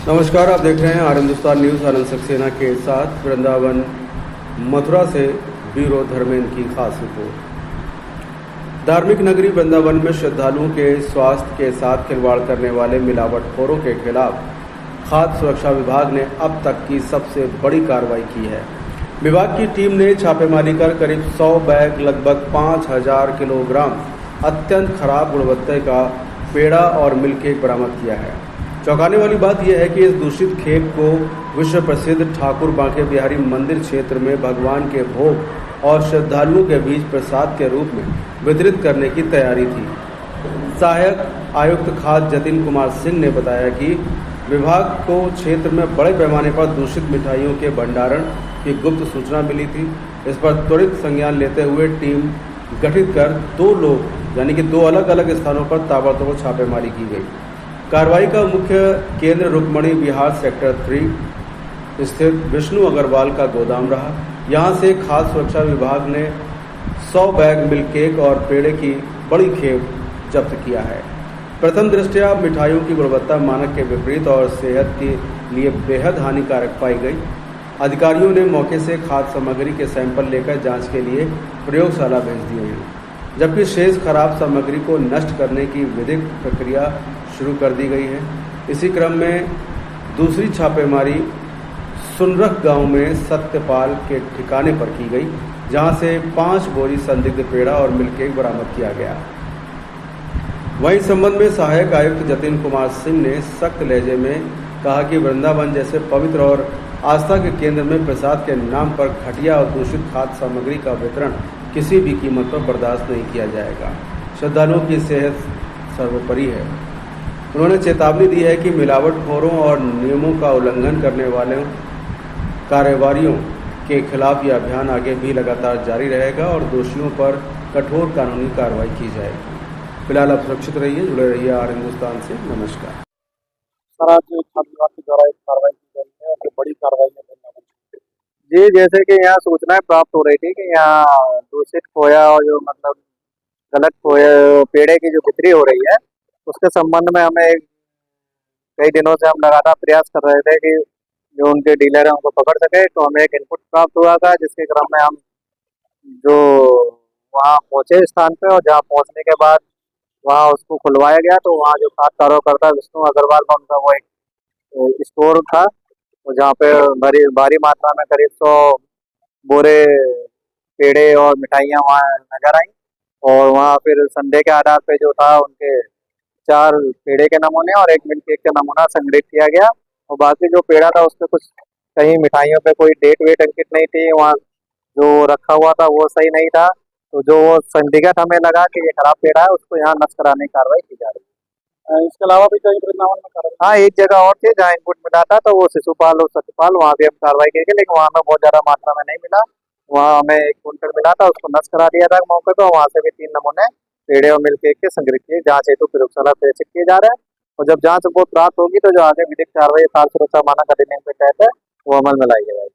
नमस्कार, आप देख रहे हैं आर हिंदुस्तान न्यूज़। आनंद सक्सेना के साथ वृंदावन मथुरा से ब्यूरो धर्मेंद्र की खास रिपोर्ट। धार्मिक नगरी वृंदावन में श्रद्धालुओं के स्वास्थ्य के साथ खिलवाड़ करने वाले मिलावटखोरों के खिलाफ खाद्य सुरक्षा विभाग ने अब तक की सबसे बड़ी कार्रवाई की है। विभाग की टीम ने छापेमारी कर करीब 100 बैग लगभग 5000 किलोग्राम अत्यंत खराब गुणवत्ता का पेड़ा और मिल्क केक बरामद किया है। चौंकाने वाली बात यह है कि इस दूषित खेप को विश्व प्रसिद्ध ठाकुर बांके बिहारी मंदिर क्षेत्र में भगवान के भोग और श्रद्धालुओं के बीच प्रसाद के रूप में वितरित करने की तैयारी थी। सहायक आयुक्त खाद्य जतिन कुमार सिंह ने बताया कि विभाग को क्षेत्र में बड़े पैमाने पर दूषित मिठाइयों के भंडारण की गुप्त सूचना मिली थी। इस पर त्वरित संज्ञान लेते हुए टीम गठित कर 2 लोग यानी कि 2 अलग अलग स्थानों पर ताबड़तोड़ छापेमारी की गई। कार्रवाई का मुख्य केंद्र रुक्मणी विहार सेक्टर 3 स्थित विष्णु अग्रवाल का गोदाम रहा। यहां से खाद्य सुरक्षा विभाग ने 100 बैग मिल्क केक और पेड़े की बड़ी खेप जब्त किया है। प्रथम दृष्टया मिठाइयों की गुणवत्ता मानक के विपरीत और सेहत के लिए बेहद हानिकारक पाई गई। अधिकारियों ने मौके से खाद्य सामग्री के सैंपल लेकर जांच के लिए प्रयोगशाला भेज दिए हैं, जबकि शेष खराब सामग्री को नष्ट करने की विधिक प्रक्रिया शुरू कर दी गई है। इसी क्रम में दूसरी छापेमारी सुनरख गांव में सत्यपाल के ठिकाने पर की गई, जहां से 5 बोरी संदिग्ध पेड़ा और मिल्क केक बरामद किया गया। वहीं इस संबंध में सहायक आयुक्त जतिन कुमार सिंह ने सख्त लहजे में कहा कि वृंदावन जैसे पवित्र और आस्था के केंद्र में प्रसाद के नाम पर घटिया और दूषित खाद्य सामग्री का वितरण किसी भी कीमत पर बर्दाश्त नहीं किया जाएगा। श्रद्धालुओं की सेहत सर्वोपरि है। उन्होंने चेतावनी दी है कि मिलावटखोरों और नियमों का उल्लंघन करने वाले कारोबारियों के खिलाफ यह अभियान आगे भी लगातार जारी रहेगा और दोषियों पर कठोर कानूनी कार्रवाई की जाएगी। फिलहाल आप सुरक्षित रहिए, जुड़े रहिए आर हिंदुस्तान से। नमस्कार। सर, आज खाद्य विभाग के द्वारा एक कार्रवाई की गई है और बड़ी कार्रवाई है जी। जैसे कि यहाँ सूचनाएं प्राप्त हो रही थी कि यहाँ दूषित खोया और जो मतलब गलत खोया पेड़े की जो बिक्री हो रही है, उसके संबंध में हमें कई दिनों से हम लगातार प्रयास कर रहे थे कि जो उनके डीलर हैं उनको पकड़ सके। तो हमें एक इनपुट प्राप्त हुआ था, जिसके क्रम में हम जो वहाँ पहुंचे स्थान पे, और जहाँ पहुंचने के बाद वहाँ उसको खुलवाया गया। तो वहाँ जो खाद्य कारोबार विष्णु अग्रवाल का उनका वो एक स्टोर था, जहाँ पे भारी मात्रा में करीब 100 बोरे पेड़े और मिठाइयाँ वहाँ नजर आई। और वहाँ फिर संदेह के आधार पे जो था उनके 4 पेड़े के नमूने और 1 मिल्क केक का नमूना संग्रहित किया गया। और बाकी जो पेड़ा था उसपे कुछ कहीं मिठाइयों पे कोई डेट वेट अंकित नहीं थी, वहाँ जो रखा हुआ था वो सही नहीं था। तो जो संदिग्ध हमें लगा कि ये खराब पेड़ा है, उसको यहाँ नष्ट कराने की कार्रवाई की जा रही है। इसके अलावा भी कहीं वृंदावन में कार्रवाई? हाँ, एक जगह और थी जहाँ इनपुट मिला था, तो वो शिशुपाल और सत्यपाल, वहाँ भी हम कार्रवाई की गई, लेकिन वहाँ में बहुत ज्यादा मात्रा में नहीं मिला। वहाँ हमें 1 कुंटल मिला था, उसको नष्ट करा दिया था मौके पर। वहाँ से भी 3 नमूने पेड़े और मिल्क केक के संग्रहित किए, जांच हेतु प्रयोगशाला प्रेषित किए जा रहे हैं। और जब जांच रिपोर्ट प्राप्त होगी तो जो आगे विधिक कार्रवाई खाद्य सुरक्षा मानक अधिनियम के तहत है वो अमल में लाई जाएगी।